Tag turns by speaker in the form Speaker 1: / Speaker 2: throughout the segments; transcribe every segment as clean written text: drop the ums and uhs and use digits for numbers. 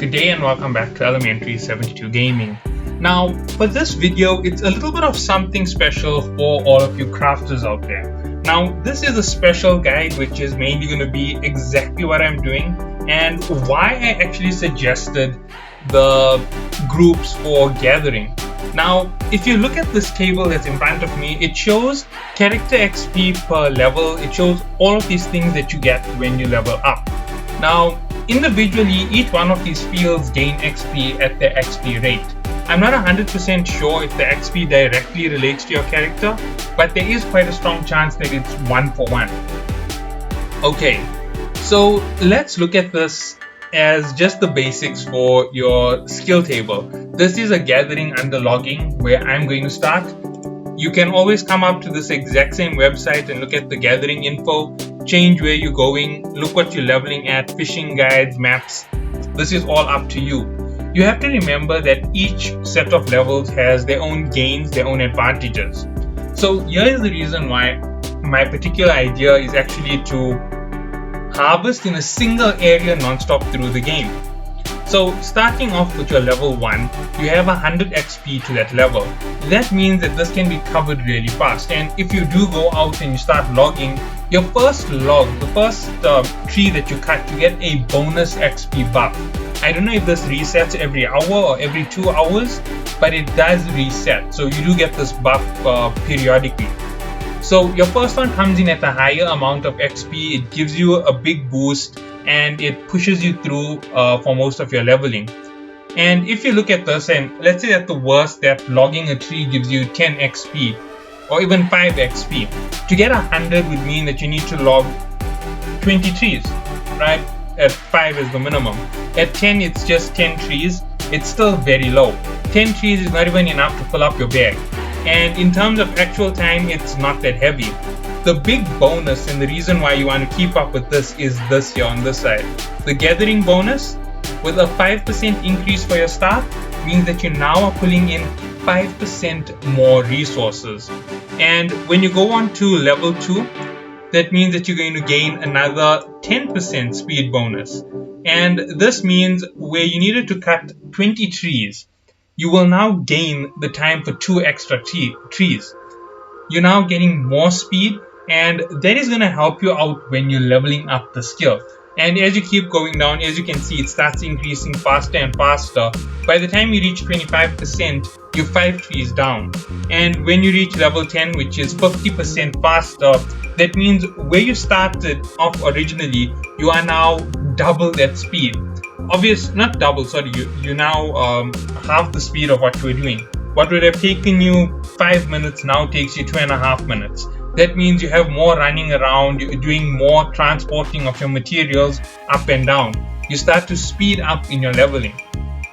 Speaker 1: Good day and welcome back to Elementary 72 Gaming. Now, for this video, it's a little bit of something special for all of you crafters out there. Now, this is a special guide which is mainly going to be exactly what I'm doing and why I actually suggested the groups for gathering. Now, if you look at this table that's in front of me, it shows character XP per level. It shows all of these things that you get when you level up. Now, individually, each one of these fields gain XP at their XP rate. I'm not 100% sure if the XP directly relates to your character, but there is quite a strong chance that it's 1-for-1. Okay, so let's look at this as just the basics for your skill table. This is a gathering under logging where I'm going to start. You can always come up to this exact same website and look at the gathering info, change where you're going, look what you're leveling at, fishing guides, maps. This is all up to you. You have to remember that each set of levels has their own gains, their own advantages. So here is the reason why my particular idea is actually to harvest in a single area non-stop through the game. So starting off with your level 1, you have 100 XP to that level. That means that this can be covered really fast, and if you do go out and you start logging, your first log, the first tree that you cut, you get a bonus XP buff. I don't know if this resets every hour or every 2 hours, but it does reset, so you do get this buff periodically. So your first one comes in at a higher amount of XP, it gives you a big boost and it pushes you through for most of your leveling. And if you look at this, and let's say at the worst that logging a tree gives you 10 XP or even 5 XP. To get 100 would mean that you need to log 20 trees, right? At 5 is the minimum. At 10 it's just 10 trees. It's still very low. 10 trees is not even enough to fill up your bag. And in terms of actual time, it's not that heavy. The big bonus and the reason why you want to keep up with this is this here on this side. The gathering bonus with a 5% increase for your start means that you now are pulling in 5% more resources. And when you go on to level 2, that means that you're going to gain another 10% speed bonus. And this means where you needed to cut 20 trees, you will now gain the time for 2 extra trees. You're now getting more speed, and that is going to help you out when you're leveling up the skill. And as you keep going down, as you can see, it starts increasing faster and faster. By the time you reach 25%, you're 5 trees down. And when you reach level 10, which is 50% faster, that means where you started off originally, you are now double that speed. Not double, sorry, you now half the speed of what you were doing. What would have taken you 5 minutes now takes you 2.5 minutes. That means you have more running around, you're doing more transporting of your materials up and down. You start to speed up in your leveling.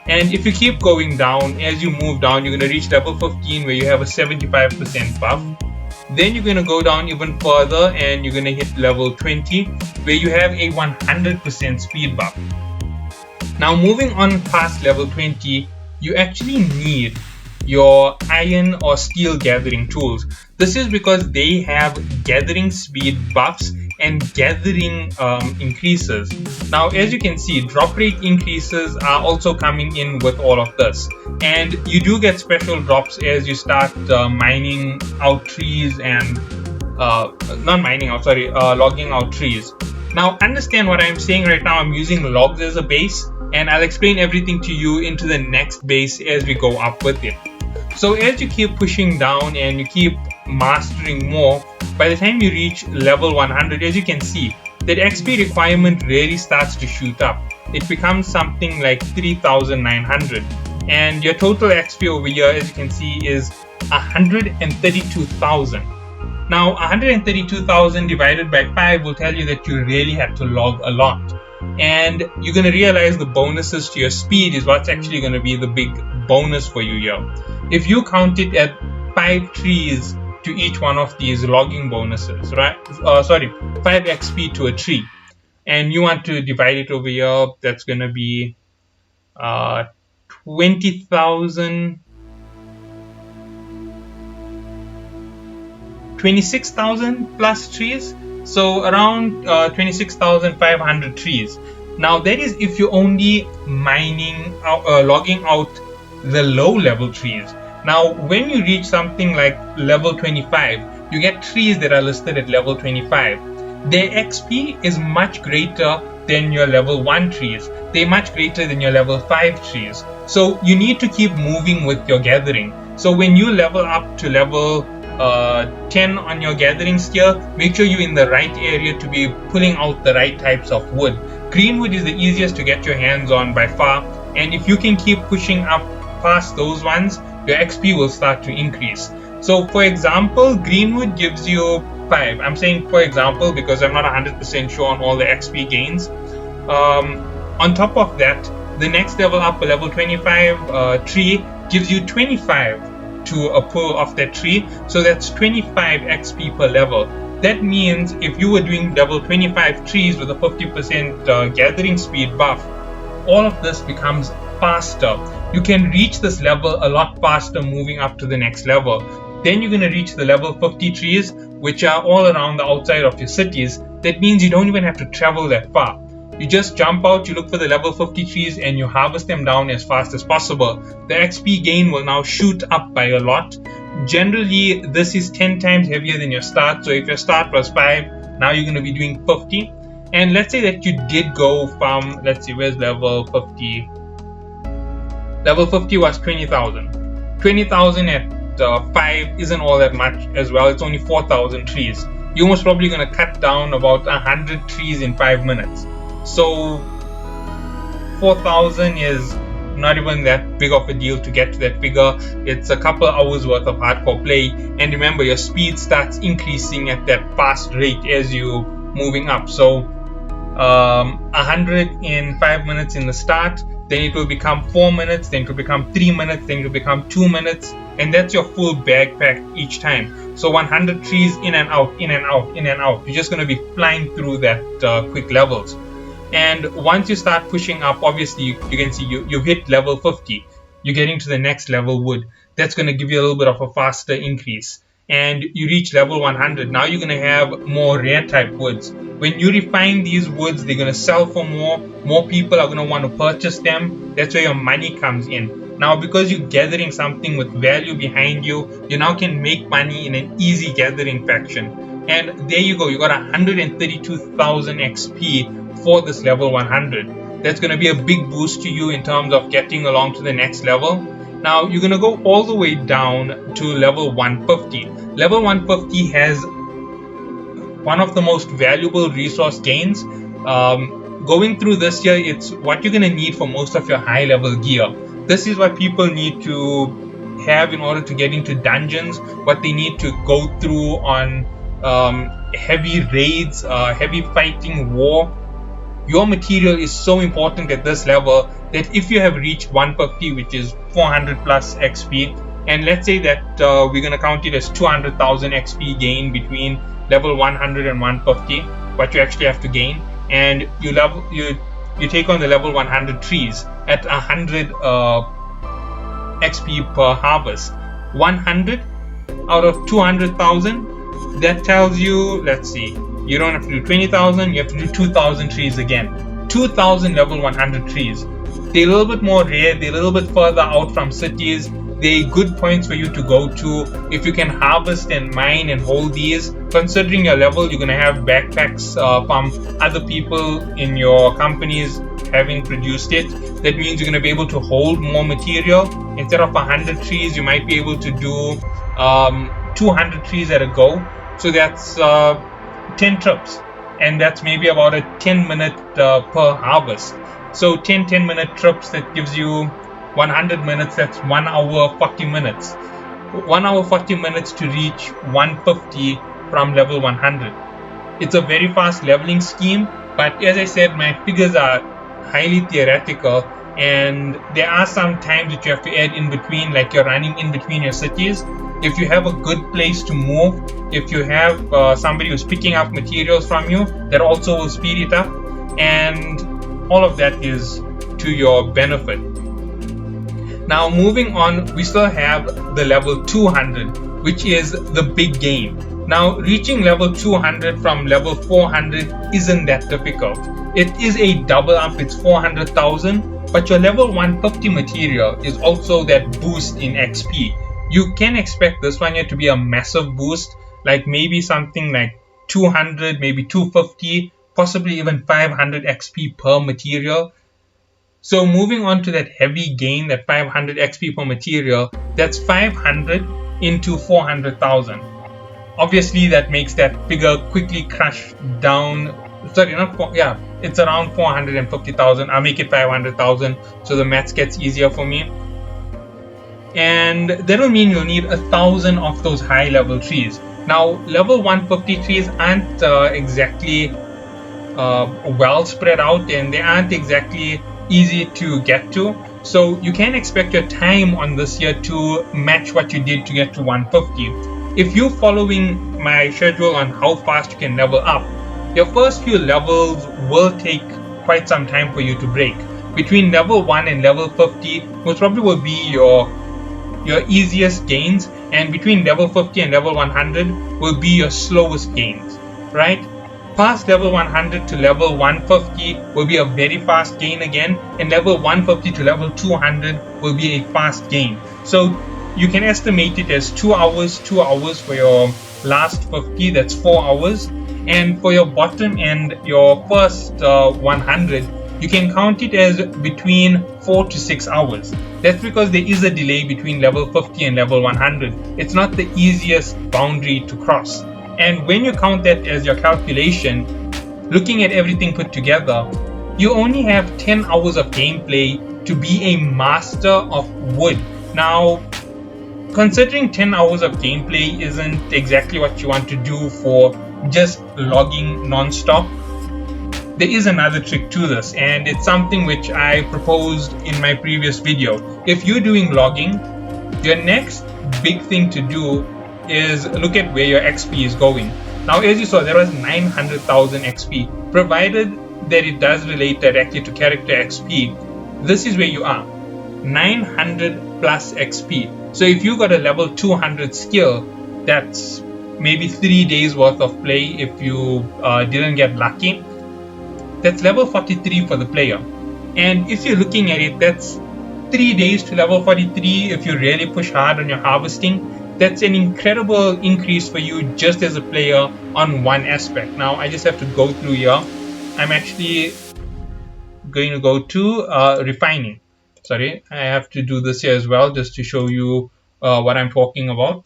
Speaker 1: And if you keep going down, as you move down, you're going to reach level 15 where you have a 75% buff. Then you're going to go down even further and you're going to hit level 20 where you have a 100% speed buff. Now moving on past level 20, you actually need your iron or steel gathering tools. This is because they have gathering speed buffs and gathering increases. Now as you can see, drop rate increases are also coming in with all of this, and you do get special drops as you start mining out trees and logging out trees. Now understand what I'm saying right now. I'm using logs as a base, and I'll explain everything to you into the next base as we go up with it. So as you keep pushing down and you keep mastering more, by the time you reach level 100, as you can see, that XP requirement really starts to shoot up. It becomes something like 3,900, and your total XP over here, as you can see, is 132,000. Now 132,000 divided by 5 will tell you that you really had to log a lot. And you're going to realize the bonuses to your speed is what's actually going to be the big bonus for you here. If you count it at 5 trees to each one of these logging bonuses, right? 5 XP to a tree, and you want to divide it over here, that's going to be 20,000, 26,000 plus trees. So around 26,500 trees. Now that is if you're only logging out the low level trees. Now when you reach something like level 25, you get trees that are listed at level 25. Their XP is much greater than your level 1 trees. They're much greater than your level 5 trees. So you need to keep moving with your gathering. So when you level up to level 10 on your gathering skill, make sure you're in the right area to be pulling out the right types of wood. Greenwood is the easiest to get your hands on by far, and if you can keep pushing up past those ones, your XP will start to increase. So for example, Greenwood gives you 5. I'm saying for example because I'm not 100% sure on all the XP gains. On top of that, the next level up, a level 25 tree gives you 25 to a pull of that tree, so that's 25 XP per level. That means if you were doing level 25 trees with a 50% gathering speed buff, all of this becomes faster. You can reach this level a lot faster moving up to the next level. Then you're going to reach the level 50 trees, which are all around the outside of your cities. That means you don't even have to travel that far. You just jump out, you look for the level 50 trees, and you harvest them down as fast as possible. The XP gain will now shoot up by a lot. Generally, this is 10 times heavier than your start. So if your start was 5, now you're going to be doing 50. And let's say that you did go from, let's see, where's level 50? Level 50 was 20,000. 20,000 at 5 isn't all that much as well. It's only 4,000 trees. You're most probably going to cut down about 100 trees in 5 minutes. So 4,000 is not even that big of a deal to get to that figure. It's a couple hours worth of hardcore play, and remember your speed starts increasing at that fast rate as you moving up. So 100 in 5 minutes in the start, then it will become 4 minutes, then it will become 3 minutes, then it will become 2 minutes, and that's your full backpack each time. So 100 trees in and out, in and out, in and out. You're just going to be flying through that quick levels. And once you start pushing up, obviously you can see you've hit level 50. You're getting to the next level wood. That's going to give you a little bit of a faster increase. And you reach level 100. Now you're going to have more rare type woods. When you refine these woods, they're going to sell for more. More people are going to want to purchase them. That's where your money comes in. Now, because you're gathering something with value behind you, you now can make money in an easy gathering faction. And there you go. You got 132,000 XP for this level 100. That's going to be a big boost to you in terms of getting along to the next level. Now you're going to go all the way down to level 150. Level 150 has one of the most valuable resource gains. Going through this here, it's what you're going to need for most of your high level gear. This is what people need to have in order to get into dungeons, what they need to go through on heavy raids, heavy fighting, war. Your material is so important at this level that if you have reached 150, which is 400 plus XP, and let's say that we're going to count it as 200,000 XP gain between level 100 and 150, what you actually have to gain, and you take on the level 100 trees at 100 XP per harvest. 100 out of 200,000, that tells you, let's see, you don't have to do 20,000, you have to do 2,000 trees again. 2,000 level 100 trees. They're a little bit more rare, they're a little bit further out from cities. They're good points for you to go to. If you can harvest and mine and hold these, considering your level, you're going to have backpacks from other people in your companies having produced it. That means you're going to be able to hold more material. Instead of 100 trees, you might be able to do 200 trees at a go. So that's 10 trips, and that's maybe about a 10-minute per harvest. So 10-minute trips, that gives you 100 minutes, that's 1 hour 40 minutes. 1 hour 40 minutes to reach 150 from level 100. It's a very fast leveling scheme, but as I said, my figures are highly theoretical, and there are some times that you have to add in between, like you're running in between your cities. If you have a good place to move, if you have somebody who's picking up materials from you, that also will speed it up, and all of that is to your benefit. Now moving on, we still have the level 200, which is the big game. Now reaching level 200 from level 400 isn't that difficult. It is a double up, it's 400,000, but your level 150 material is also that boost in XP. You can expect this one here to be a massive boost, like maybe something like 200, maybe 250, possibly even 500 XP per material. So moving on to that heavy gain, that 500 XP per material, that's 500 into 400,000. Obviously that makes that figure quickly crush down. Sorry, not four, yeah, it's around 450,000. I'll make it 500,000 so the maths gets easier for me. And that'll mean you'll need 1,000 of those high level trees. Now level 150 trees aren't exactly well spread out, and they aren't exactly easy to get to, so you can expect your time on this here to match what you did to get to 150. If you're following my schedule on how fast you can level up, your first few levels will take quite some time for you to break. Between level 1 and level 50 most probably will be your easiest gains, and between level 50 and level 100 will be your slowest gains, right? Past level 100 to level 150 will be a very fast gain again, and level 150 to level 200 will be a fast gain. So you can estimate it as 2 hours for your last 50, that's 4 hours, and for your bottom and your first 100 you can count it as between 4 to 6 hours. That's because there is a delay between level 50 and level 100. It's not the easiest boundary to cross. And when you count that as your calculation, looking at everything put together, you only have 10 hours of gameplay to be a master of wood. Now, considering 10 hours of gameplay isn't exactly what you want to do for just logging non-stop, there is another trick to this, and it's something which I proposed in my previous video. If you're doing logging, your next big thing to do is look at where your XP is going. Now, as you saw, there was 900,000 XP. Provided that it does relate directly to character XP, this is where you are, 900 plus XP. So if you got a level 200 skill, that's maybe 3 days worth of play if you didn't get lucky. That's level 43 for the player. And if you're looking at it, that's 3 days to level 43 if you really push hard on your harvesting. That's an incredible increase for you just as a player on one aspect. Now I just have to go through here. I'm actually going to go to refining. Sorry, I have to do this here as well just to show you what I'm talking about.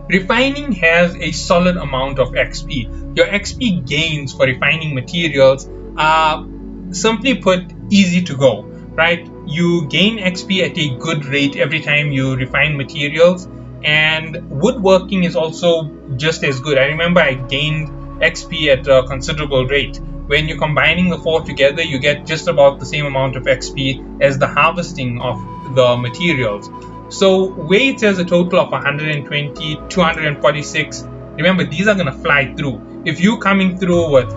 Speaker 1: Refining has a solid amount of XP. Your XP gains for refining materials are, simply put, easy to go, right? You gain XP at a good rate every time you refine materials, and woodworking is also just as good. I remember I gained XP at a considerable rate. When you're combining the four together, you get just about the same amount of XP as the harvesting of the materials. So where it says a total of 120, 246, remember these are going to fly through. If you're coming through with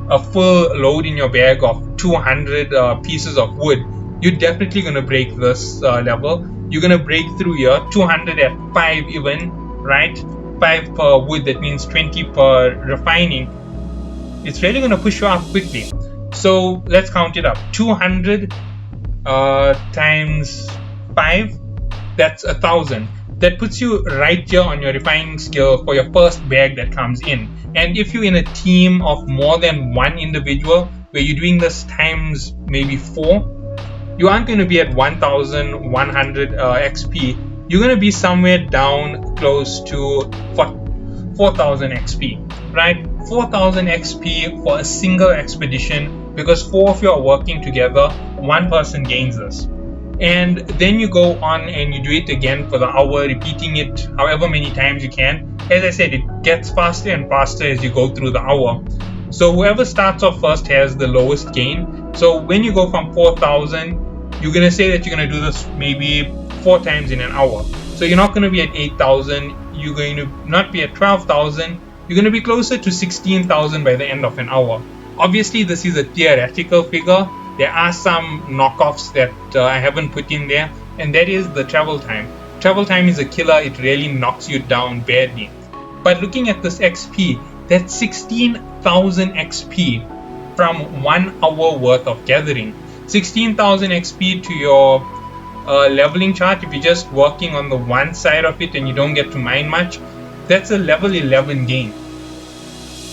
Speaker 1: a full load in your bag of 200 pieces of wood, you're definitely going to break this level. You're going to break through here, 200 at 5 even, right? 5 per wood, that means 20 per refining. It's really going to push you up quickly. So let's count it up. 200 times 5, that's 1,000. That puts you right here on your refining skill for your first bag that comes in. And if you're in a team of more than one individual, where you're doing this times maybe 4, you aren't going to be at 1,100 XP. You're going to be somewhere down close to 4,000 XP, right? 4,000 XP for a single expedition, because 4 of you are working together, one person gains this. And then you go on and you do it again for the hour, repeating it however many times you can. As I said, it gets faster and faster as you go through the hour. So whoever starts off first has the lowest gain. So when you go from 4,000, you're going to say that you're going to do this maybe 4 times in an hour. So you're not going to be at 8,000, you're going to not be at 12,000, you're going to be closer to 16,000 by the end of an hour. Obviously, this is a theoretical figure. There are some knockoffs that I haven't put in there, and that is the travel time. Travel time is a killer, it really knocks you down badly. But looking at this XP, that's 16,000 XP from 1 hour worth of gathering. 16,000 XP to your leveling chart. If you're just working on the one side of it and you don't get to mine much, that's a level 11 gain,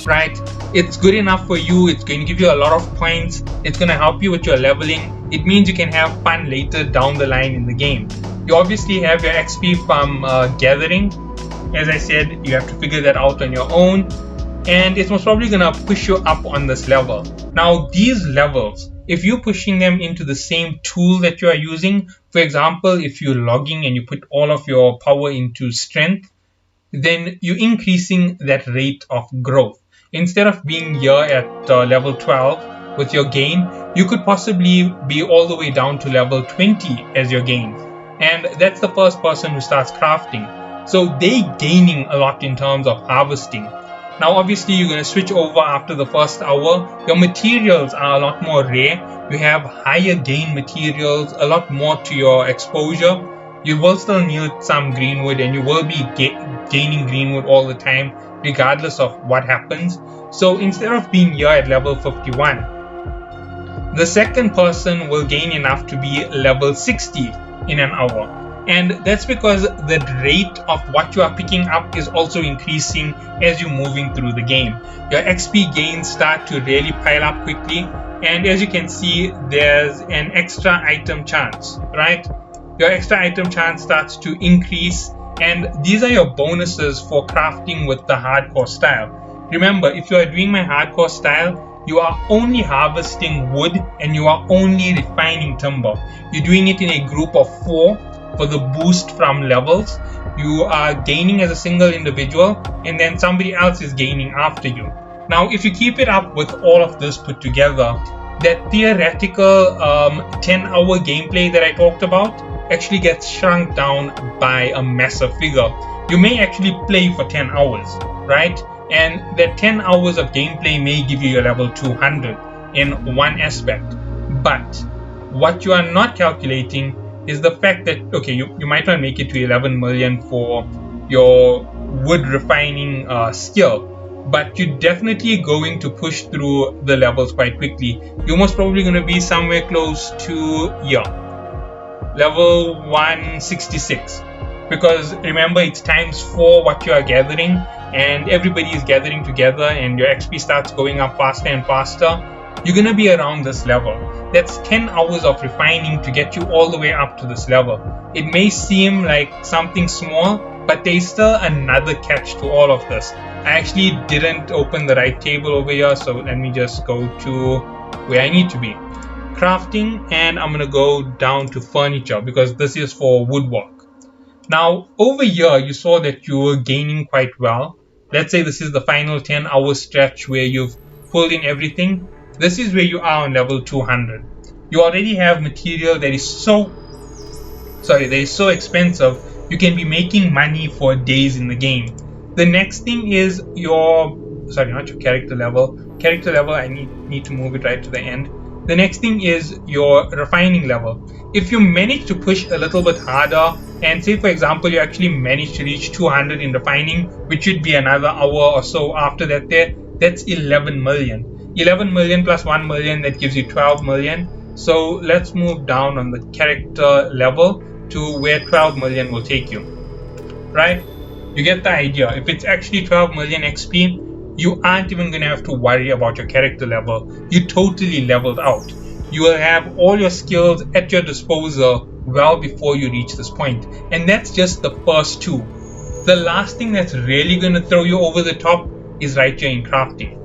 Speaker 1: right? It's good enough for you. It's going to give you a lot of points. It's going to help you with your leveling. It means you can have fun later down the line in the game. You obviously have your XP from gathering. As I said, you have to figure that out on your own, and it's most probably going to push you up on this level. Now, these levels, if you're pushing them into the same tool that you are using, for example, if you're logging and you put all of your power into strength, then you're increasing that rate of growth. Instead of being here at level 12 with your gain, you could possibly be all the way down to level 20 as your gain. And that's the first person who starts crafting. So they gaining a lot in terms of harvesting. Now obviously you're going to switch over after the first hour. Your materials are a lot more rare. You have higher gain materials, a lot more to your exposure. You will still need some greenwood, and you will be gaining greenwood all the time regardless of what happens. So instead of being here at level 51, the second person will gain enough to be level 60 in an hour. And that's because the rate of what you are picking up is also increasing as you're moving through the game. Your XP gains start to really pile up quickly, and as you can see, there's an extra item chance, right? Your extra item chance starts to increase, and these are your bonuses for crafting with the hardcore style. Remember, if you are doing my hardcore style, you are only harvesting wood and you are only refining timber. You're doing it in a group of 4 for the boost from levels. You are gaining as a single individual, and then somebody else is gaining after you. Now, if you keep it up with all of this put together, that theoretical 10-hour gameplay that I talked about actually gets shrunk down by a massive figure. You may actually play for 10 hours, right? And that 10 hours of gameplay may give you your level 200 in one aspect. But what you are not calculating is the fact that, okay, you might not make it to 11 million for your wood refining skill, but you're definitely going to push through the levels quite quickly. You're most probably going to be somewhere close to, level 166, because remember, it's times 4 what you are gathering, and everybody is gathering together, and your XP starts going up faster and faster. You're gonna be around this level. That's 10 hours of refining to get you all the way up to this level. It may seem like something small, but there's still another catch to all of this. I actually didn't open the right table over here, so let me just go to where I need to be. Crafting, and I'm gonna go down to furniture because this is for woodwork. Now over here you saw that you were gaining quite well. Let's say this is the final 10-hour stretch where you've pulled in everything. This is where you are on level 200. You already have material that is so expensive you can be making money for days in the game. The next thing is your not your character level. Character level, I need to move it right to the end. The next thing is your refining level. If you manage to push a little bit harder, and say for example you actually manage to reach 200 in refining, which would be another hour or so after that that's 11 million. 11 million plus 1 million, that gives you 12 million. So let's move down on the character level to where 12 million will take you, right? You get the idea. If it's actually 12 million XP, you aren't even going to have to worry about your character level. You totally leveled out. You will have all your skills at your disposal well before you reach this point. And that's just the first 2. The last thing that's really going to throw you over the top is right here in crafting.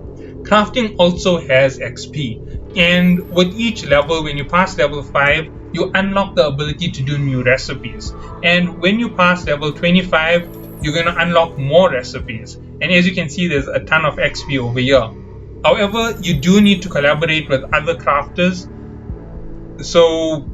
Speaker 1: Crafting also has XP, and with each level, when you pass level 5, you unlock the ability to do new recipes. And when you pass level 25, you're going to unlock more recipes. And as you can see, there's a ton of XP over here. However, you do need to collaborate with other crafters. So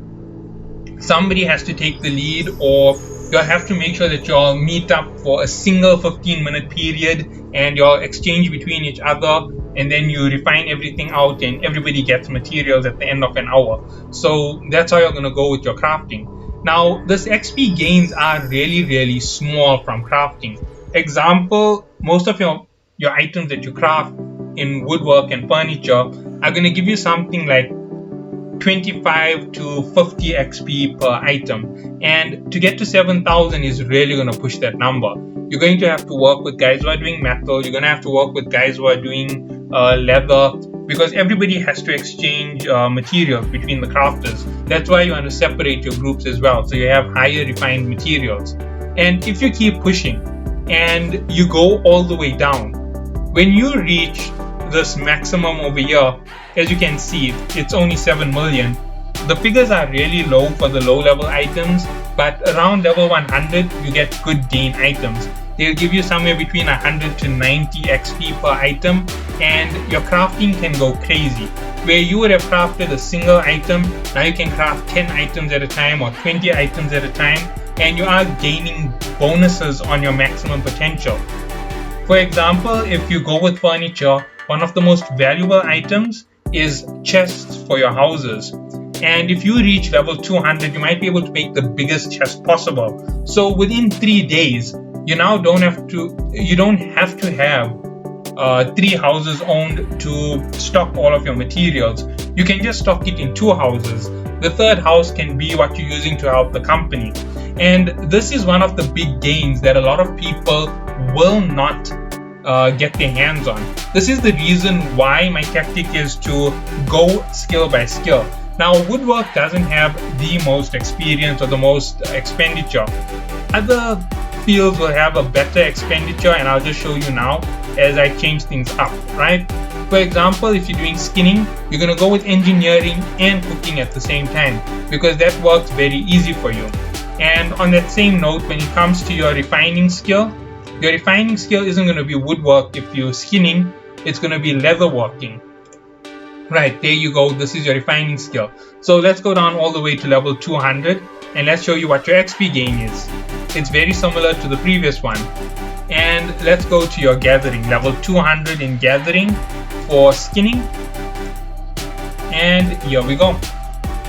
Speaker 1: somebody has to take the lead, or you'll have to make sure that you all meet up for a single 15-minute period and you'll exchange between each other, and then you refine everything out and everybody gets materials at the end of an hour. So that's how you're going to go with your crafting. Now, this XP gains are really small from crafting. Example, most of your items that you craft in woodwork and furniture are going to give you something like 25 to 50 XP per item, and to get to 7,000 is really going to push that number. You're going to have to work with guys who are doing metal, you're going to have to work with guys who are doing leather, because everybody has to exchange materials between the crafters. That's why you want to separate your groups as well, so you have higher refined materials. And if you keep pushing and you go all the way down, when you reach this maximum over here, as you can see, it's only 7 million. The figures are really low for the low level items, but around level 100 you get good gain items. They'll give you somewhere between 100 to 90 XP per item, and your crafting can go crazy. Where you would have crafted a single item, now you can craft 10 items at a time or 20 items at a time, and you are gaining bonuses on your maximum potential. For example, if you go with furniture, one of the most valuable items is chests for your houses. And if you reach level 200, you might be able to make the biggest chest possible. So within 3 days, you now don't have to have 3 houses owned to stock all of your materials. You can just stock it in 2 houses. The third house can be what you're using to help the company. And this is one of the big gains that a lot of people will not get their hands on. This is the reason why my tactic is to go skill by skill. Now, woodwork doesn't have the most experience or the most expenditure. Other fields will have a better expenditure, and I'll just show you now as I change things up, right? For example, if you're doing skinning, you're going to go with engineering and cooking at the same time, because that works very easy for you. And on that same note, when it comes to your refining skill isn't going to be woodwork. If you're skinning, it's going to be leatherworking. Right, there you go. This is your refining skill. So let's go down all the way to level 200 and let's show you what your XP gain is. It's very similar to the previous one. And let's go to your gathering, level 200 in gathering for skinning. And here we go.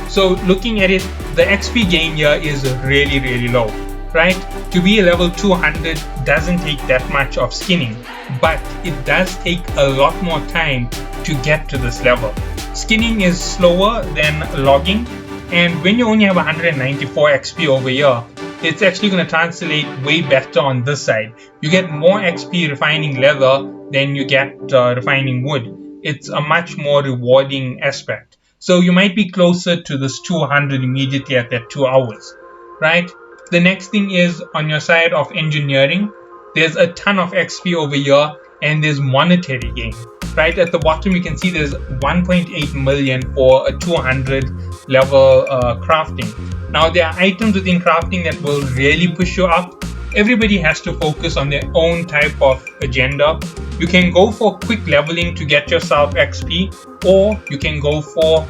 Speaker 1: So looking at it, the XP gain here is really, really low, right? To be a level 200 doesn't take that much of skinning, but it does take a lot more time to get to this level. Skinning is slower than logging, and when you only have 194 XP over here, it's actually going to translate way better on this side. You get more XP refining leather than you get refining wood. It's a much more rewarding aspect. So you might be closer to this 200 immediately at that 2 hours, right? The next thing is on your side of engineering, there's a ton of XP over here and there's monetary gain. Right at the bottom you can see there's 1.8 million for a 200 level crafting. Now there are items within crafting that will really push you up. Everybody has to focus on their own type of agenda. You can go for quick leveling to get yourself XP, or you can go for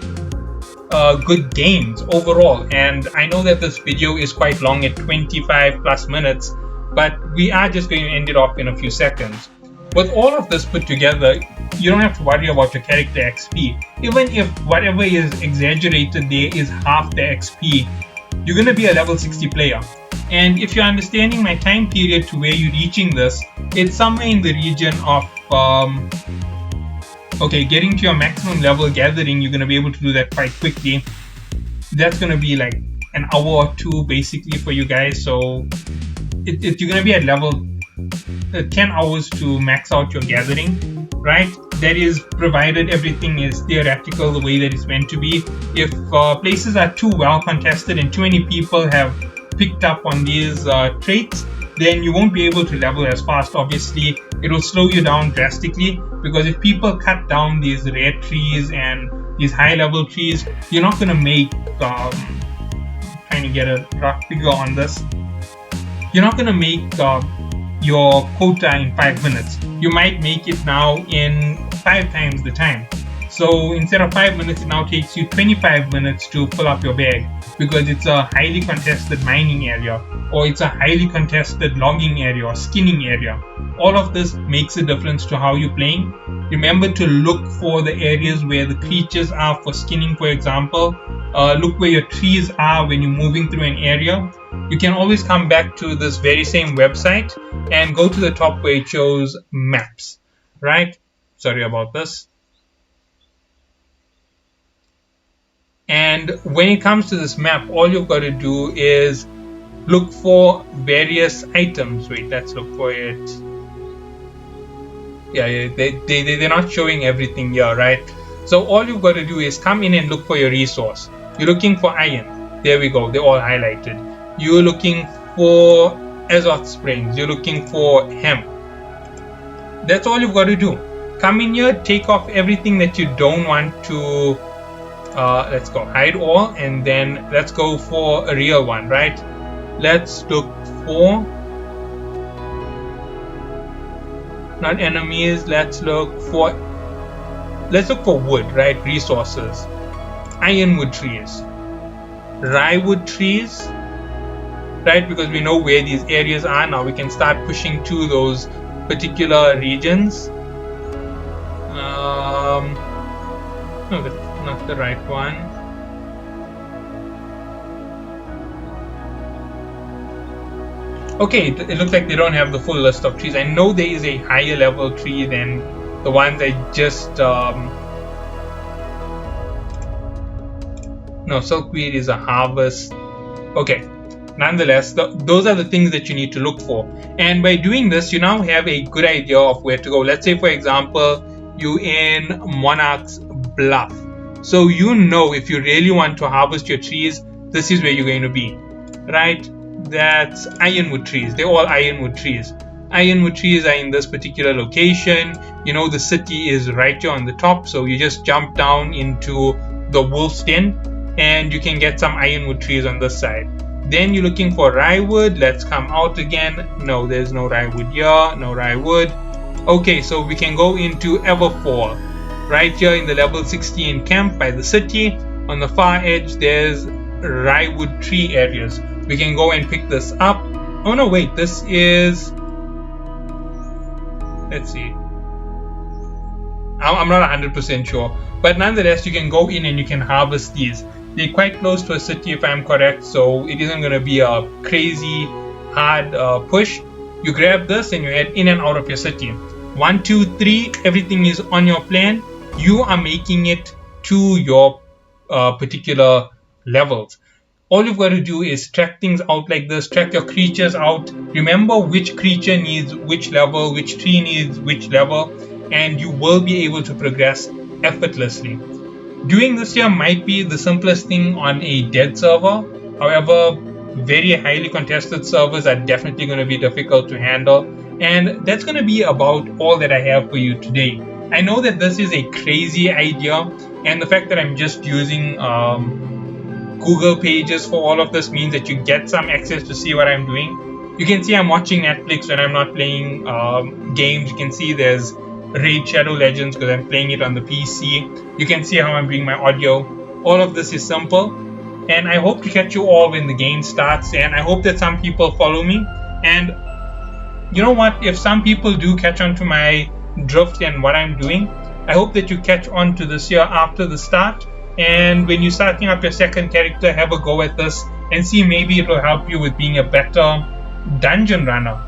Speaker 1: good gains overall. And I know that this video is quite long at 25 plus minutes, but we are just going to end it off in a few seconds. With all of this put together, you don't have to worry about your character XP. Even if whatever is exaggerated there is half the XP, you're going to be a level 60 player. And if you're understanding my time period to where you're reaching this, it's somewhere in the region of getting to your maximum level gathering. You're going to be able to do that quite quickly. That's going to be like an hour or 2 basically for you guys. So you're going to be at level 10 hours to max out your gathering, right? That is provided everything is theoretical the way that it's meant to be. If places are too well contested and too many people have picked up on these traits, then you won't be able to level as fast. Obviously, it will slow you down drastically, because if people cut down these rare trees and these high level trees, you're not going to make trying to get a rough figure on this, you're not going to make your quota in 5 minutes. You might make it now in 5 times the time. So instead of 5 minutes, it now takes you 25 minutes to fill up your bag, because it's a highly contested mining area, or it's a highly contested logging area or skinning area. All of this makes a difference to how you're playing. Remember to look for the areas where the creatures are for skinning, for example. Look where your trees are when you're moving through an area. You can always come back to this very same website and go to the top where it shows maps, right? Sorry about this. And when it comes to this map, all you've got to do is look for various items. Wait, let's look for it. Yeah, they're not showing everything here, right? So all you've got to do is come in and look for your resource. You're looking for iron. There we go. They're all highlighted. You're looking for azoth springs. You're looking for hemp. That's all you've got to do. Come in here, take off everything that you don't want to. Let's go hide all, and then let's go for a real one, right? Let's look for not enemies. Let's look for wood, right? Resources. Ironwood trees, Ryewood trees, right? Because we know where these areas are now, we can start pushing to those particular regions. No, that's not the right one. Okay, it looks like they don't have the full list of trees. I know there is a higher level tree than the ones I just no, silkweed is a harvest. Okay, nonetheless, those are the things that you need to look for. And by doing this, you now have a good idea of where to go. Let's say, for example, you in Monarch's Bluff. So you know if you really want to harvest your trees, this is where you're going to be, right? That's Ironwood Trees. They're all Ironwood Trees. Ironwood Trees are in this particular location. You know the city is right here on the top, so you just jump down into the Wolf's Den and you can get some Ironwood Trees on this side. Then you're looking for Ryewood. Let's come out again. No, there's no Ryewood here. No Ryewood. Okay, so we can go into Everfall. Right here in the level 16 camp by the city. On the far edge, there's Ryewood tree areas. We can go and pick this up. Oh no, wait, this is... Let's see. I'm not 100% sure. But nonetheless, you can go in and you can harvest these. They're quite close to a city if I'm correct, so it isn't going to be a crazy hard push. You grab this and you head in and out of your city. 1, 2, 3, everything is on your plan. You are making it to your particular levels. All you've got to do is track things out like this, track your creatures out, remember which creature needs which level, which tree needs which level, and you will be able to progress effortlessly. Doing this here might be the simplest thing on a dead server. However, very highly contested servers are definitely going to be difficult to handle. And that's going to be about all that I have for you today. I know that this is a crazy idea, and the fact that I'm just using Google pages for all of this means that you get some access to see what I'm doing. You can see I'm watching Netflix when I'm not playing games. You can see there's Raid Shadow Legends because I'm playing it on the PC. You can see how I'm doing my audio. All of this is simple, and I hope to catch you all when the game starts, and I hope that some people follow me. And you know what, if some people do catch on to my drift and what I'm doing, I hope that you catch on to this here after the start, and when you're starting up your second character, have a go at this and see maybe it will help you with being a better dungeon runner.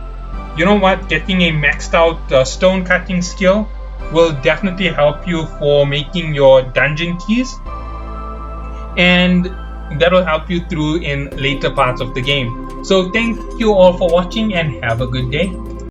Speaker 1: You know what, getting a maxed out stone cutting skill will definitely help you for making your dungeon keys, and that will help you through in later parts of the game. So thank you all for watching and have a good day.